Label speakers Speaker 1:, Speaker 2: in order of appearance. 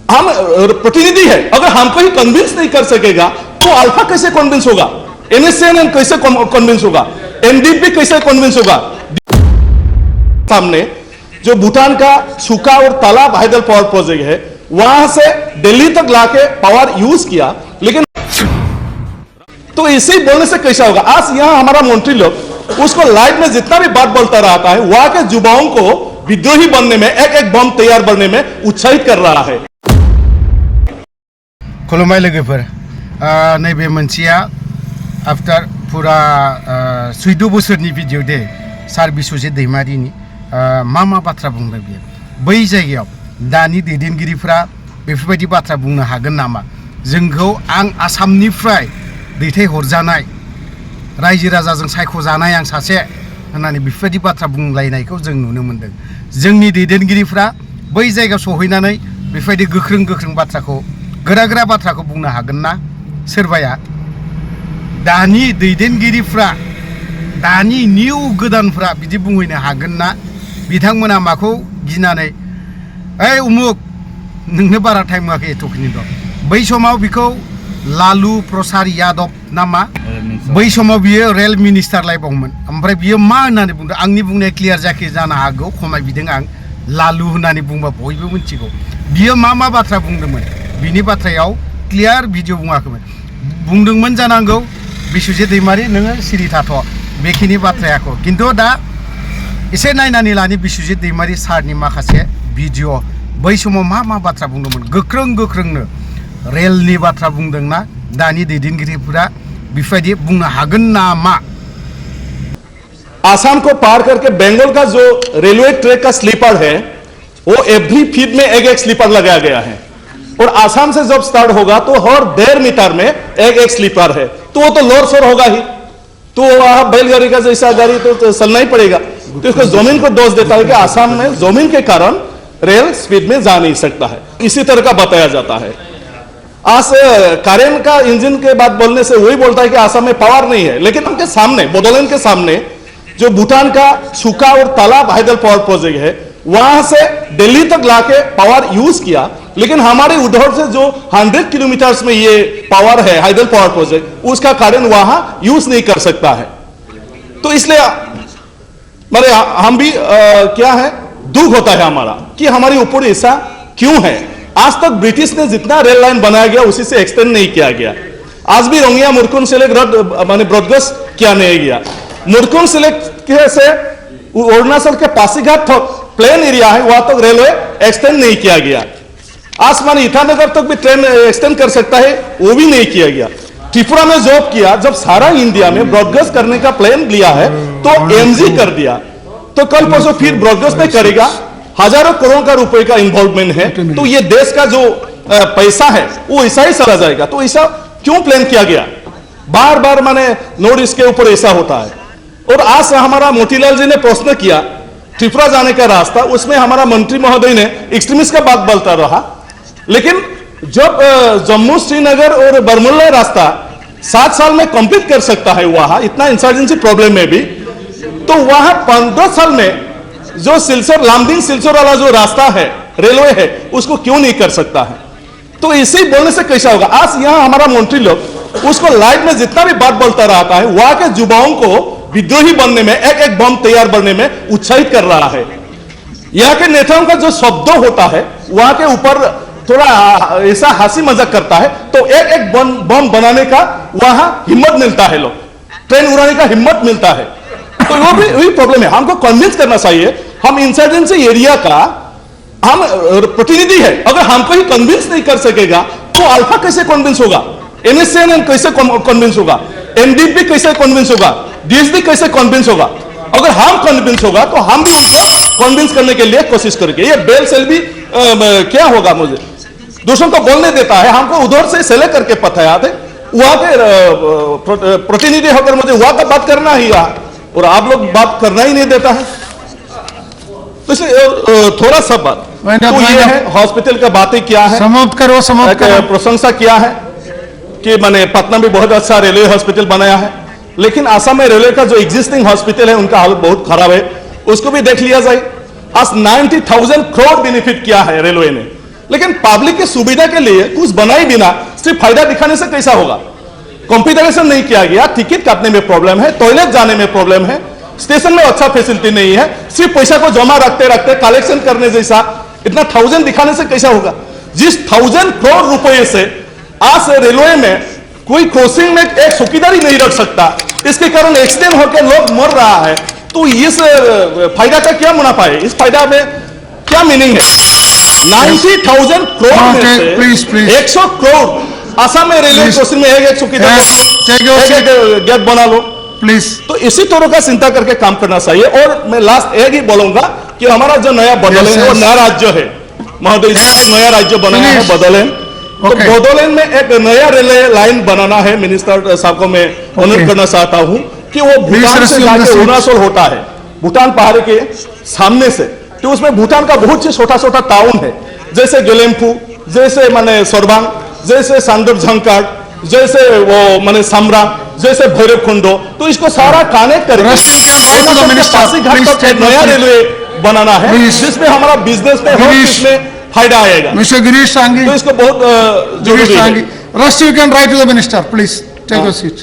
Speaker 1: हम प्रतिनिधि है, अगर हमको ही कन्विंस नहीं कर सकेगा तो अल्फा कैसे कन्विंस होगा, NSCN कैसे कन्विंस होगा, NDP कैसे कन्विंस होगा। सामने जो भूटान का सूखा और तालाब हाइडल पावर प्रोजेक्ट है, वहां से दिल्ली तक लाके पावर यूज किया, लेकिन तो इसे बोलने से कैसा होगा। आज यहां हमारा मंत्री लोग उसको लाइव में जितना भी बात बोलता रहता है, वहां के युवाओं को विद्रोही बनने में, एक एक बम तैयार बनने में उत्साहित कर रहा है।
Speaker 2: खुलुमबाय लोगोफोर, नैबे मोनसेया आफ्टार फुरा 14 बोसोरनि भिडिअ दे सार बिश्वजित दैमारिनि मा बाथ्रा बुंदों बियो, बै जायगायाव दानि दैदेनगिरिफ्रा बेफोरबायदि बाथ्रा बुंनो हागोन नामा। जोंखौ आं आसामनिफ्राय दैथायहरजानाय, रायजो राजाजों सायख'जानाय आं सासे होननानै बेफोरबायदि बाथ्रा बुंलायनायखौ जों नुनो मोन्दों। जोंनि दैदेनगिरिफ्रा बै जायगायाव सहैनानै बेफोरबायदि गोख्रों बाथ्राखौ, गोरा बाथ्राखौ बुंनो हागोन ना सोरबाया। दानि दैदेनगिरिफ्रा, दानि निउ गोदानफ्रा बिदि बुंहैनो हागोन ना। बिथांमोना माखौ गिनानै ओइ उमुक नोंनो बारा टाइम होआखै एथ'खिनि दं। बै समाव बिखौ लालु प्रसाद यादव नामा, बै समाव बियो रेल मिनिस्टार लाइबावमोन। ओमफ्राय बियो मा होननानै बुंदों, आंनि बुंनाया क्लियार जायाखै जानो हागौ, खमाय बिदों आं। लालु होननानै बुंबा बयबो मिथिगौ बियो मा बाथ्रा बुंदोंमोन। बिनि बाथ्रायाव क्लियार भिडिअ बुङाखैमोन। बुंदोंमोन जानांगौ बिश्वजित दैमारि नोङो सिरि थाथ', बेखिनि बाथ्रायाखौ। खिन्थु दा एसे नायनानै लानि बिश्वजित दैमारि सारनि माखासे भिडिअ, बै समाव मा बाथ्रा बुंदोंमोन। गोख्रोंनो रेलनि बाथ्रा बुंदोंना दानि दैदेनगिरिफोरा बेफोरबायदि बुंनो हागोन नामा।
Speaker 1: आसाम को पार करके बंगाल का जो रेलवे ट्रैक का स्लीपर है, वो एवरी फीट में एक स्लीपर लगाया गया है। और आसाम से जब स्टार्ट होगा तो हर 1.5 मीटर में एक स्लीपर है, तो वो तो लोर शोर होगा ही। तो वहां बैलगाड़ी का जैसा गाड़ी तो चलना ही पड़ेगा। तो इसको जमीन को दोष देता है कि आसाम में जमीन के कारण रेल स्पीड में जा नहीं सकता है, इसी तरह का बताया जाता है। आज कारेन का इंजन के बात बोलने से वही बोलता है कि आसाम में पावर नहीं है, लेकिन उनके सामने, बोडोलैंड के सामने जो भूटान का सूखा और तालाब हाइडल पावर प्रोजेक्ट है, वहां से दिल्ली तक लाके पावर यूज किया, लेकिन हमारे उधर से जो 100 किलोमीटर्स में ये पावर है हाइडल पावर प्रोजेक्ट, उसका कारण वहां यूज नहीं कर सकता है। तो इसलिए हम भी क्या है, दुख होता है हमारा कि हमारे ऊपर ऐसा क्यों है। आज तक ब्रिटिश ने जितना रेल लाइन बनाया गया उसी से एक्सटेंड नहीं किया गया। आज भी रोंगिया मुरकुंग से ब्रॉडगेज किया नहीं गया। मुरकुंग से अरुणाचल के पासीघाट तक प्लेन एरिया है, वहां तक रेलवे एक्सटेंड नहीं किया गया। आज माने ईटानगर तक भी ट्रेन एक्सटेंड कर सकता है, वो भी नहीं किया गया। त्रिपुरा में जॉब किया, जब सारा इंडिया में ब्रॉडगेज करने का प्लान लिया है तो एमजी कर दिया, तो कल परसों फिर ब्रॉडगेज में करेगा। हजारों करोड़ का रुपए का इन्वॉल्वमेंट है, तो ये देश का जो पैसा है वो ऐसा ही चला जाएगा। तो ऐसा क्यों प्लान किया गया, बार माने नोट इसके ऊपर ऐसा होता है। और आज हमारा मोतीलाल जी ने प्रश्न किया त्रिपुरा जाने का रास्ता, उसमें हमारा मंत्री महोदय ने एक्सट्रीमिस्ट का बात बोलता रहा, लेकिन जब जम्मू श्रीनगर और बरमुल्ला रास्ता 7 साल में कंप्लीट कर सकता है, वहां इतना इंसर्जेंसी प्रॉब्लम में भी, तो वहां 15 साल में जो सिलचर लामडिंग सिलचर वाला जो रास्ता है, रेलवे है, उसको क्यों नहीं कर सकता है। तो इसे बोलने से कैसा होगा। आज यहां हमारा मंत्री लोग उसको लाइव में जितना भी बात बोलता रहता है, वहां के युवाओं को विद्रोही बनने में, एक एक बम तैयार बनने में उत्साहित कर रहा है। यहाँ के नेताओं का जो शब्द होता है, वहां के ऊपर थोड़ा ऐसा हंसी मजाक करता है, तो एक एक बम बनाने का वहां हिम्मत मिलता है, लोग ट्रेन उड़ाने का हिम्मत मिलता है। तो वो भी वही प्रॉब्लम है। हमको कन्विंस करना चाहिए, हम इंसर्जेंसी एरिया का हम प्रतिनिधि है, अगर हमको ही कन्विंस नहीं कर सकेगा तो अल्फा कैसे कन्विंस होगा, NSCN कैसे कन्विंस होगा, NDP कैसे कन्विंस होगा, DSD कैसे कन्विंस होगा। अगर हम कन्विंस होगा तो हम भी उनको कन्विंस करने के लिए कोशिश करेंगे। ये बेल सेल भी क्या होगा, मुझे दूसरों को बोलने देता है, हमको उधर से सेलेक्ट करके पता थे, वहां के प्रतिनिधि होकर मुझे वहां का बात करना ही है, और आप लोग बात करना ही नहीं देता है। तो इसलिए थोड़ा सा बात तो ये है, हॉस्पिटल का बातें क्या है,
Speaker 2: समाप्त करो।
Speaker 1: प्रशंसा किया है कि मैंने पटना में बहुत अच्छा रेलवे हॉस्पिटल बनाया है, लेकिन आसाम में रेलवे का जो एग्जिस्टिंग हॉस्पिटल है उनका हालत बहुत खराब है, उसको भी देख लिया जाए। आज 90,000 करोड़ बेनिफिट किया है रेलवे ने, लेकिन पब्लिक की सुविधा के लिए कुछ बनाई बिना सिर्फ फायदा दिखाने से कैसा होगा? कंप्यूटराइजेशन नहीं किया गया, टिकट काटने में प्रॉब्लम है, टॉयलेट जाने में प्रॉब्लम है, स्टेशन में अच्छा फैसिलिटी नहीं है, सिर्फ पैसा को जमा रखते रखते कलेक्शन करने जैसा इतना 1000 दिखाने से कैसा होगा? जिस 1000 करोड़ रुपए से आज रेलवे में कोई क्रॉसिंग में एक चौकीदारी नहीं रख सकता, इसके कारण एक्सीडेंट होकर लोग मर रहा है, तो इस फायदा का क्या मुनाफा है? इस फायदा में क्या मीनिंग है? 90,000 करोड़ में से 100 करोड़ आसाम में रेलवे क्रॉसिंग में एक चौकीदार गेट बना लो
Speaker 2: प्लीज।
Speaker 1: तो इसी तरह का चिंता करके काम करना चाहिए। और मैं लास्ट एक ही बोलूंगा कि हमारा जो नया बदलेन है वो नया राज्य है महोदय, एक नया राज्य बनाया है बदलेन। तो बदलेन में एक नया रेलवे लाइन बनाना है। मिनिस्टर साहब को मैं अनुरोध करना चाहता हूं कि वो भूटान से जाके अरुणाचल होता है, भूटान पहाड़ के सामने से, तो उसमें भूटान का बहुत से छोटा छोटा टाउन है, जैसे गेलेम्फू, जैसे माने सोरबांग, जैसे सांदर झंकार, जैसे वो माने सामरा, जैसे भैरवकुंडो, तो इसको सारा कनेक्ट करके नया रेलवे बनाना है जिसमें हमारा बिजनेस में हर चीज में फायदा आएगा।
Speaker 2: मिस्टर गिरीश सांगी,
Speaker 1: तो इसको बहुत जरूरी है।
Speaker 2: Rush, you can write to the minister, please take your seat.